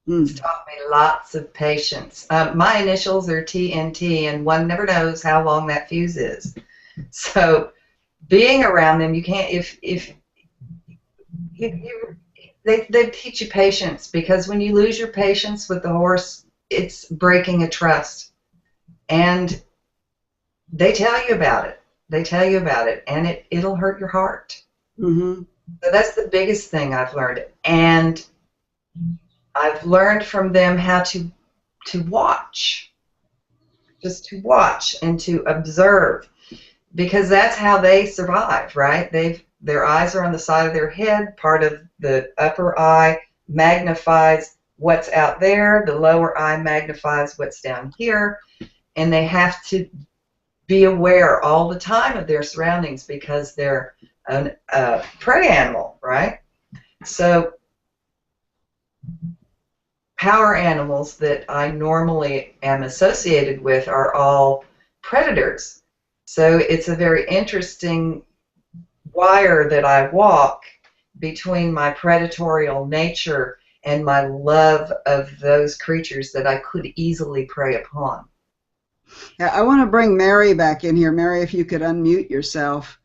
It's taught me lots of patience. My initials are TNT, and one never knows how long that fuse is. So being around them, you can't, they teach you patience, because when you lose your patience with the horse, it's breaking a trust. And they tell you about it. They tell you about it, and it'll hurt your heart. Mm-hmm. So that's the biggest thing I've learned. And I've learned from them how to watch, just to watch and to observe, because that's how they survive, right? Their eyes are on the side of their head. Part of the upper eye magnifies what's out there. The lower eye magnifies what's down here. And they have to be aware all the time of their surroundings, because they're a prey animal, right? So power animals that I normally am associated with are all predators. So it's a very interesting wire that I walk between my predatorial nature and my love of those creatures that I could easily prey upon. Yeah, I want to bring Mary back in here. Mary, if you could unmute yourself.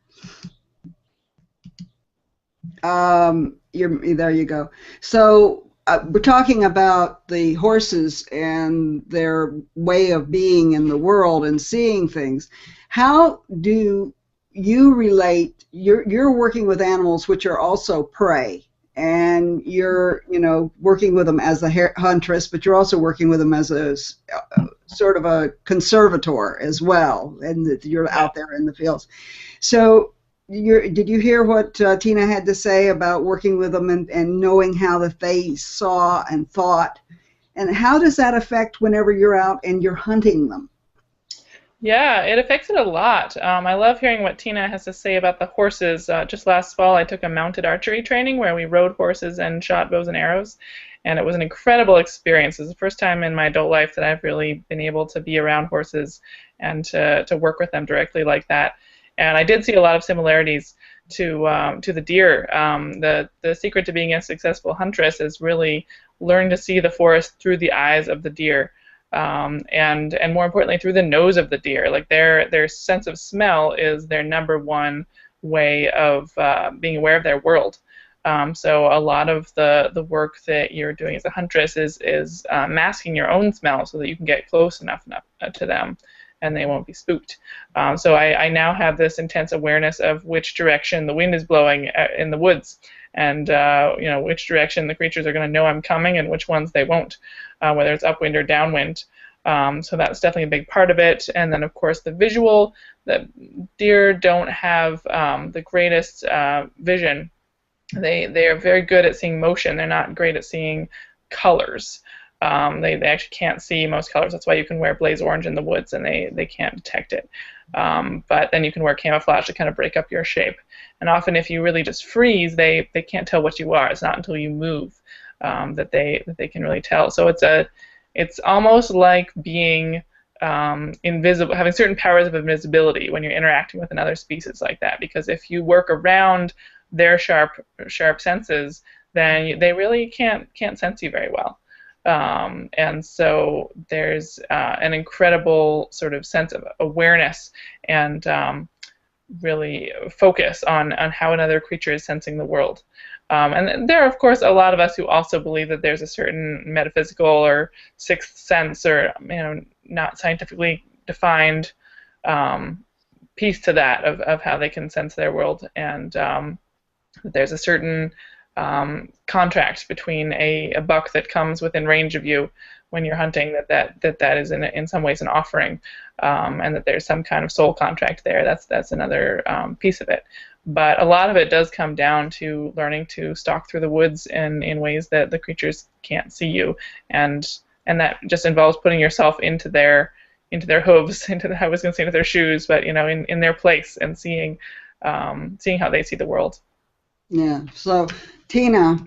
There you go. So we're talking about the horses and their way of being in the world and seeing things. How do you relate? You're working with animals which are also prey, and you're working with them as a huntress, but you're also working with them as a sort of a conservator as well, and that you're out there in the fields. So did you hear what Tina had to say about working with them and knowing how that they saw and thought? And how does that affect whenever you're out and you're hunting them? Yeah, it affects it a lot. I love hearing what Tina has to say about the horses. Just last fall, I took a mounted archery training where we rode horses and shot bows and arrows, and it was an incredible experience. It was the first time in my adult life that I've really been able to be around horses and to work with them directly like that. And I did see a lot of similarities to the deer. The secret to being a successful huntress is really learn to see the forest through the eyes of the deer. And more importantly, through the nose of the deer. Like their sense of smell is their #1 way of being aware of their world. So a lot of the work that you're doing as a huntress is masking your own smell so that you can get close enough to them and they won't be spooked. So I now have this intense awareness of which direction the wind is blowing in the woods, and which direction the creatures are going to know I'm coming and which ones they won't, whether it's upwind or downwind. So that's definitely a big part of it. And then, of course, the visual. The deer don't have the greatest vision. They are very good at seeing motion. They're not great at seeing colors. They actually can't see most colors. That's why you can wear blaze orange in the woods and they can't detect it. But then you can wear camouflage to kind of break up your shape. And often if you really just freeze, they can't tell what you are. It's not until you move that they can really tell. So it's almost like being invisible, having certain powers of invisibility when you're interacting with another species like that. Because if you work around their sharp senses, then they really can't sense you very well. And so there's an incredible sort of sense of awareness and really focus on how another creature is sensing the world. And there are, of course, a lot of us who also believe that there's a certain metaphysical or sixth sense, or not scientifically defined piece to that of how they can sense their world, and there's a certain contract between a buck that comes within range of you when you're hunting, that is in some ways an offering, and that there's some kind of soul contract there. That's another piece of it. But a lot of it does come down to learning to stalk through the woods in ways that the creatures can't see you, and that just involves putting yourself into their hooves, I was going to say into their shoes, but in their place, and seeing how they see the world. Yeah. So, Tina,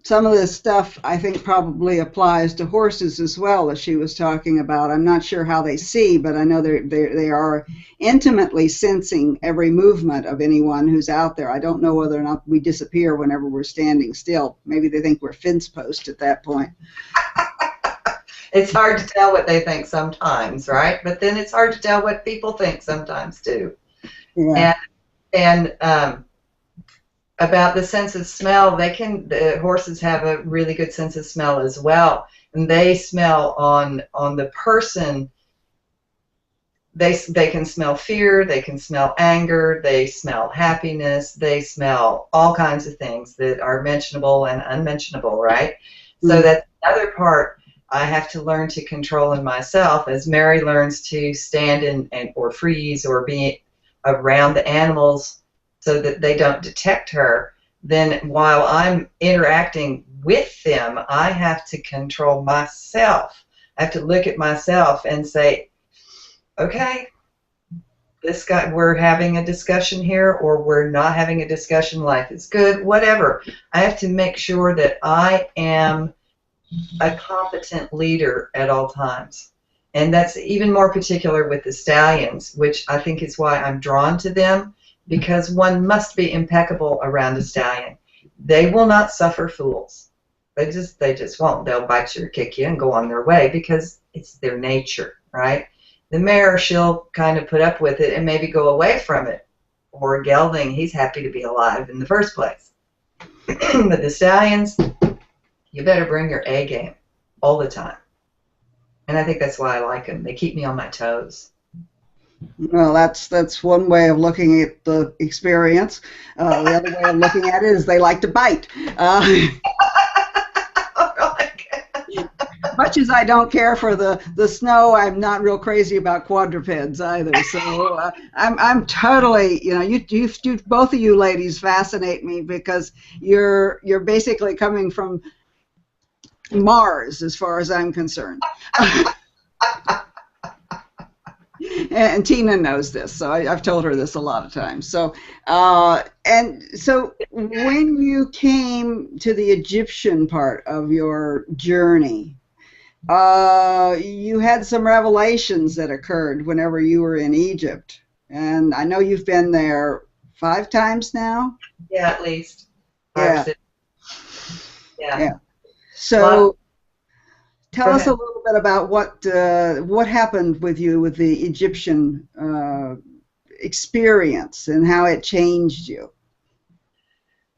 some of this stuff I think probably applies to horses as well, as she was talking about. I'm not sure how they see, but I know they are intimately sensing every movement of anyone who's out there. I don't know whether or not we disappear whenever we're standing still. Maybe they think we're fence post at that point. It's hard to tell what they think sometimes, right? But then it's hard to tell what people think sometimes too. Yeah. And about the sense of smell, the horses have a really good sense of smell as well, and they smell on the person. They can smell fear, they can smell anger, they smell happiness, they smell all kinds of things that are mentionable and unmentionable, right? Mm-hmm. So that's another part I have to learn to control in myself as Mary learns to stand or freeze or be around the animals so that they don't detect her. Then while I'm interacting with them, I have to control myself. I have to look at myself and say, okay, this guy, we're having a discussion here, or we're not having a discussion, life is good, whatever. I have to make sure that I am a competent leader at all times. And that's even more particular with the stallions, which I think is why I'm drawn to them, because one must be impeccable around a stallion. They will not suffer fools. They just won't. They'll bite you or kick you and go on their way because it's their nature, right? The mare, she'll kind of put up with it and maybe go away from it. Or a gelding, he's happy to be alive in the first place. But the stallions, you better bring your A game all the time. And I think that's why I like them. They keep me on my toes. Well, that's one way of looking at the experience. The other way of looking at it is they like to bite. Much as I don't care for the snow, I'm not real crazy about quadrupeds either. So I'm totally, you both of you ladies fascinate me because you're basically coming from Mars as far as I'm concerned. And Tina knows this, so I've told her this a lot of times. So, and so when you came to the Egyptian part of your journey, you had some revelations that occurred whenever you were in Egypt. And I know you've been there 5 times now? Yeah, at least. Yeah. 5 or 6. Yeah. So tell us a little bit about what happened with you with the Egyptian experience and how it changed you.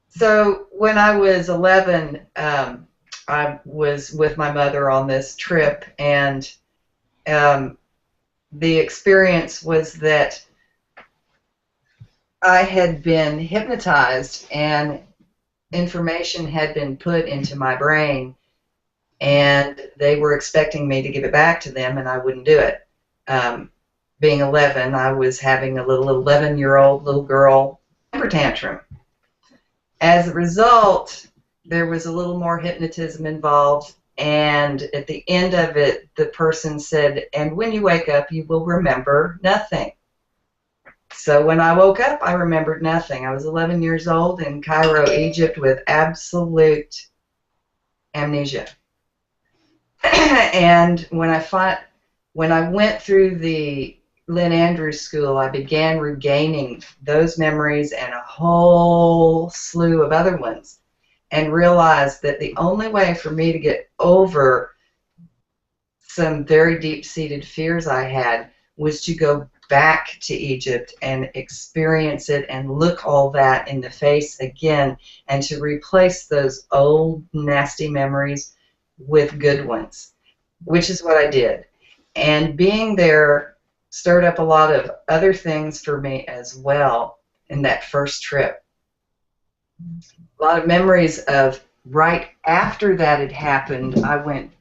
So when I was 11, I was with my mother on this trip, and the experience was that I had been hypnotized and information had been put into my brain, and they were expecting me to give it back to them, and I wouldn't do it. Being 11, I was having a little 11-year-old little girl temper tantrum. As a result, there was a little more hypnotism involved, and at the end of it, the person said, and when you wake up, you will remember nothing. So when I woke up, I remembered nothing. I was 11 years old in Cairo, Egypt, with absolute amnesia. And when I when I went through the Lynn Andrews School, I began regaining those memories and a whole slew of other ones, and realized that the only way for me to get over some very deep-seated fears I had was to go back to Egypt and experience it and look all that in the face again, and to replace those old nasty memories with good ones, which is what I did. And being there stirred up a lot of other things for me as well in that first trip. A lot of memories of right after that had happened. I went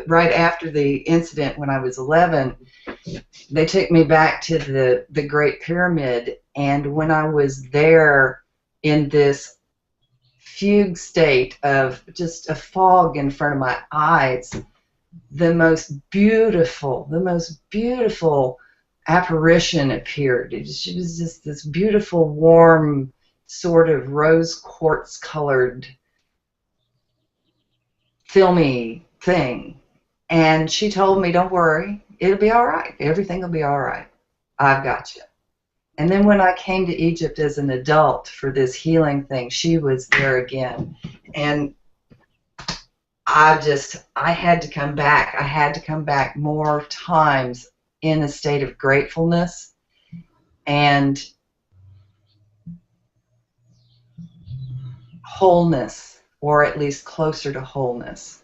right after the incident when I was 11. They took me back to the Great Pyramid, and when I was there in this fugue state of just a fog in front of my eyes, the most beautiful apparition appeared. She was just this beautiful, warm, sort of rose quartz colored, filmy thing. And she told me, don't worry, it'll be all right. Everything will be all right. I've got you. And then when I came to Egypt as an adult for this healing thing, she was there again. And I had to come back. I had to come back more times in a state of gratefulness and wholeness, or at least closer to wholeness.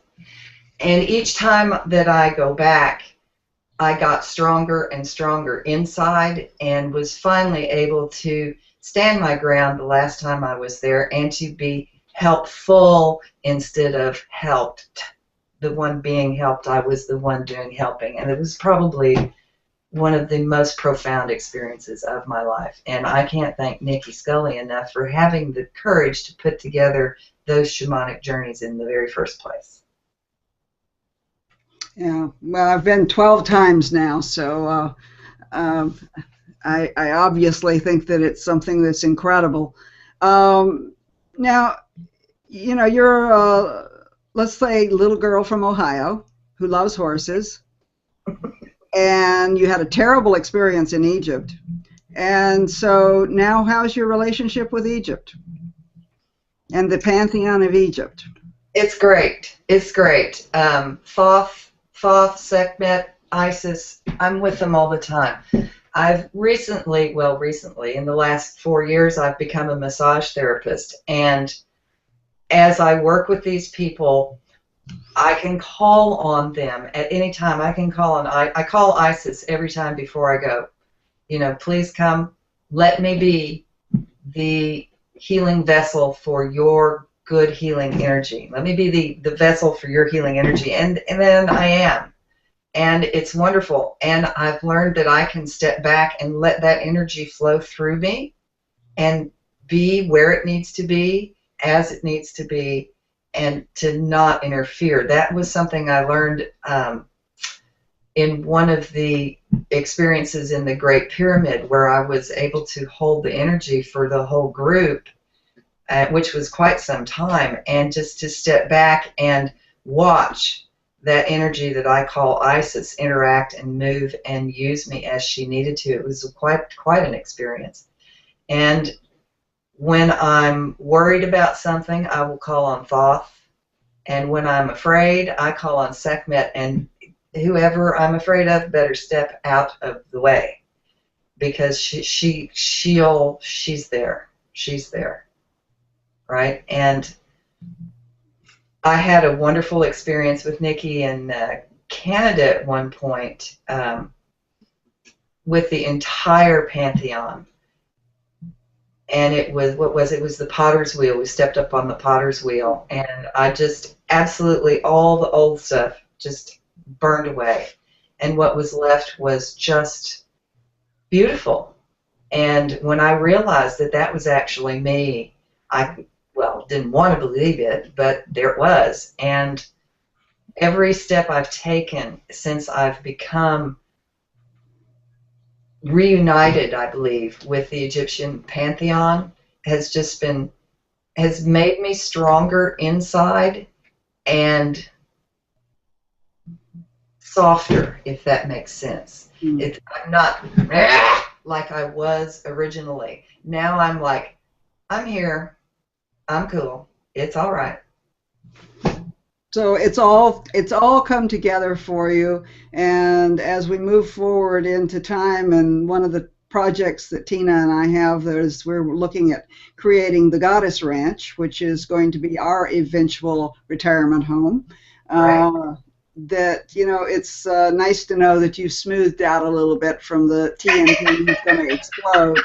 And each time that I go back, I got stronger and stronger inside, and was finally able to stand my ground the last time I was there, and to be helpful instead of helped. The one being helped, I was the one doing helping. And it was probably one of the most profound experiences of my life. And I can't thank Nikki Scully enough for having the courage to put together those shamanic journeys in the very first place. Yeah, well, I've been 12 times now, so I obviously think that it's something that's incredible. Now, you know, you're, let's say, a little girl from Ohio who loves horses, and you had a terrible experience in Egypt. And so now how's your relationship with Egypt and the Pantheon of Egypt? It's great. It's great. Thoth, Sekhmet, Isis, I'm with them all the time. I've recently, in the last 4 years, I've become a massage therapist. And as I work with these people, I can call on them at any time. I call Isis every time before I go. You know, please come, let me be the healing vessel for your good healing energy. Let me be the vessel for your healing energy. And then I am. And it's wonderful. And I've learned that I can step back and let that energy flow through me and be where it needs to be, as it needs to be, and to not interfere. That was something I learned in one of the experiences in the Great Pyramid, where I was able to hold the energy for the whole group, which was quite some time, and just to step back and watch that energy that I call Isis interact and move and use me as she needed to. It was quite an experience. And when I'm worried about something, I will call on Thoth. And when I'm afraid, I call on Sekhmet. And whoever I'm afraid of better step out of the way, because she's there. She's there. Right? And I had a wonderful experience with Nikki in Canada at one point with the entire Pantheon. And it was, it was the potter's wheel. We stepped up on the potter's wheel, and I just absolutely, all the old stuff just burned away. And what was left was just beautiful. And when I realized that that was actually me, I didn't want to believe it, but there it was. And every step I've taken since I've become reunited, I believe, with the Egyptian Pantheon has made me stronger inside, and softer, if that makes sense. Mm. I'm not like I was originally. Now I'm like, I'm here. I'm cool. It's all right. So it's all come together for you. And as we move forward into time, and one of the projects that Tina and I have, we're looking at creating the Goddess Ranch, which is going to be our eventual retirement home. Right. That, it's nice to know that you've smoothed out a little bit from the TNT that's going to explode.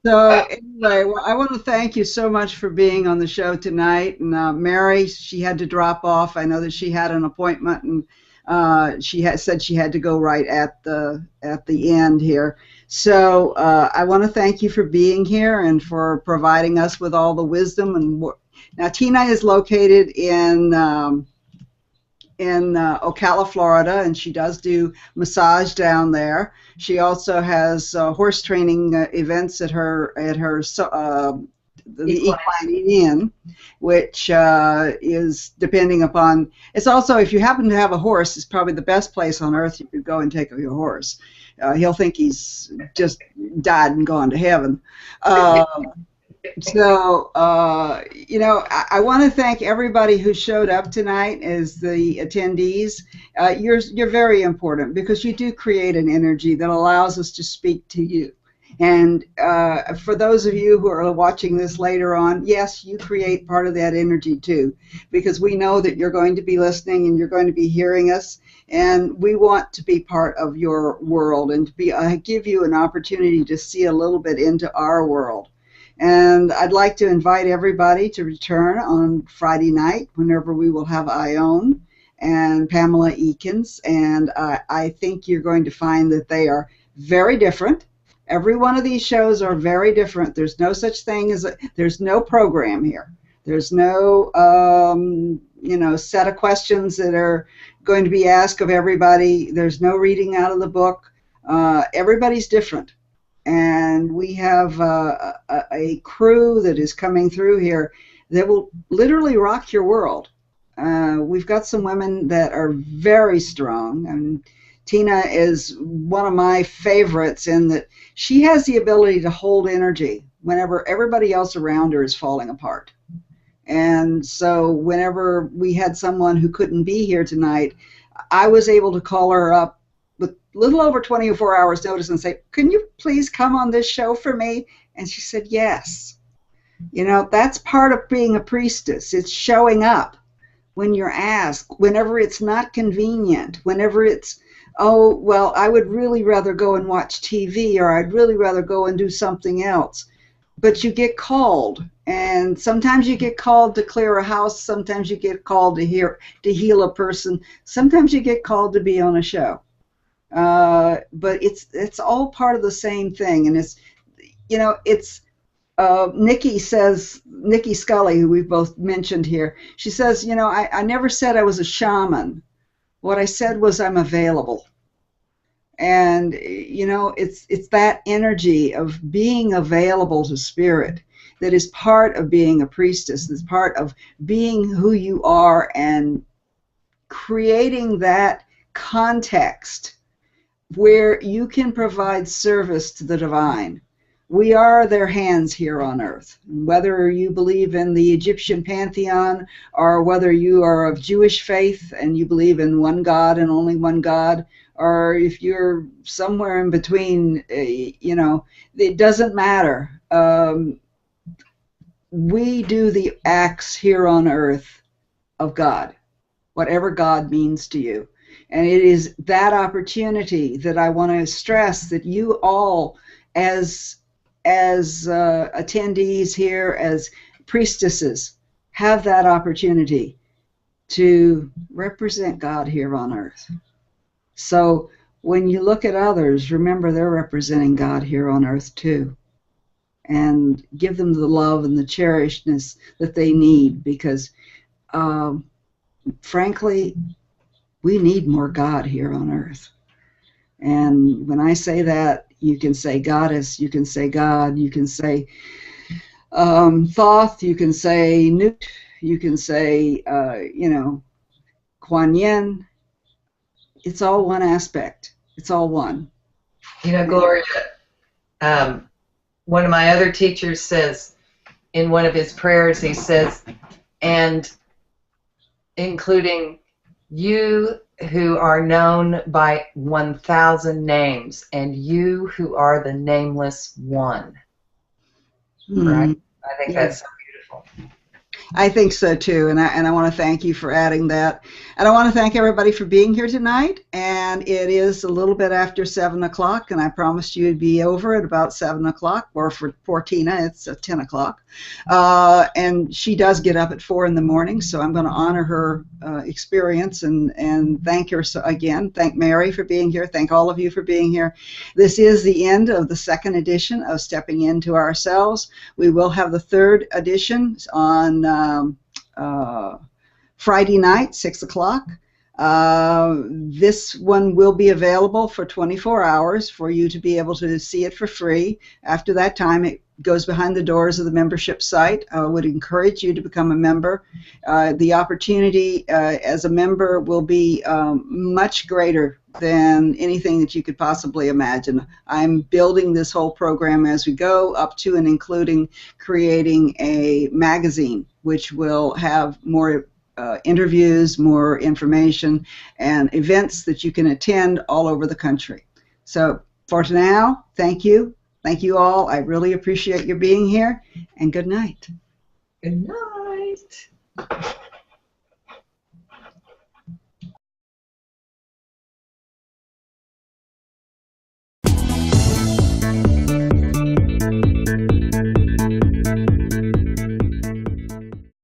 So anyway, well, I want to thank you so much for being on the show tonight. And Mary, she had to drop off. I know that she had an appointment, and she said she had to go right at the end here. So I want to thank you for being here and for providing us with all the wisdom. And now Tina is located in Ocala, Florida, and she does do massage down there. She also has horse training events at her the Equine Inn, which is depending upon. It's also, if you happen to have a horse, it's probably the best place on earth you could go and take your horse. He'll think he's just died and gone to heaven. So, I want to thank everybody who showed up tonight as the attendees. You're very important because you do create an energy that allows us to speak to you. And for those of you who are watching this later on, yes, you create part of that energy too, because we know that you're going to be listening and you're going to be hearing us. And we want to be part of your world and to give you an opportunity to see a little bit into our world. And I'd like to invite everybody to return on Friday night whenever we will have Ione and Pamela Eakins. And I think you're going to find that they are very different. Every one of these shows are very different. There's no such thing as there's no program here. There's no set of questions that are going to be asked of everybody. There's no reading out of the book. Everybody's different. And we have a crew that is coming through here that will literally rock your world. We've got some women that are very strong, and Tina is one of my favorites in that she has the ability to hold energy whenever everybody else around her is falling apart. And so whenever we had someone who couldn't be here tonight, I was able to call her up with a little over 24 hours notice and say, can you please come on this show for me? And she said, yes. That's part of being a priestess. It's showing up when you're asked, whenever it's not convenient, whenever it's, oh, well, I would really rather go and watch TV, or I'd really rather go and do something else. But you get called, and sometimes you get called to clear a house, sometimes you get called to heal a person, sometimes you get called to be on a show. But it's all part of the same thing, and it's Nikki Scully, who we've both mentioned here. She says, I never said I was a shaman. What I said was I'm available. And it's that energy of being available to spirit that is part of being a priestess. That's part of being who you are and creating that context where you can provide service to the divine. We are their hands here on earth. Whether you believe in the Egyptian pantheon or whether you are of Jewish faith and you believe in one God and only one God, or if you're somewhere in between, it doesn't matter. We do the acts here on earth of God, whatever God means to you. And it is that opportunity that I want to stress, that you all, as attendees here, as priestesses, have that opportunity to represent God here on earth. So when you look at others, remember they're representing God here on earth too. And give them the love and the cherishedness that they need, because frankly, we need more God here on earth. And when I say that, you can say goddess, you can say God, you can say Thoth, you can say Newt, you can say, Kuan Yin. It's all one aspect. It's all one. You know, Gloria, one of my other teachers says in one of his prayers, he says, and including you who are known by 1,000 names, and you who are the nameless one. Right? I think that's so beautiful. I think so too, and I want to thank you for adding that. And I want to thank everybody for being here tonight. And it is a little bit after 7 o'clock, and I promised you it'd be over at about 7 o'clock, or for Tina, it's 10 o'clock. And she does get up at 4 in the morning, so I'm going to honor her experience and thank her again. Thank Mary for being here. Thank all of you for being here. This is the end of the second edition of Stepping Into Ourselves. We will have the third edition on Friday night, 6 o'clock. This one will be available for 24 hours for you to be able to see it for free. After that time, it goes behind the doors of the membership site. I would encourage you to become a member. The opportunity as a member will be much greater than anything that you could possibly imagine. I'm building this whole program as we go, up to and including creating a magazine, which will have more interviews, more information, and events that you can attend all over the country. So for now, thank you. Thank you all. I really appreciate your being here, and good night. Good night.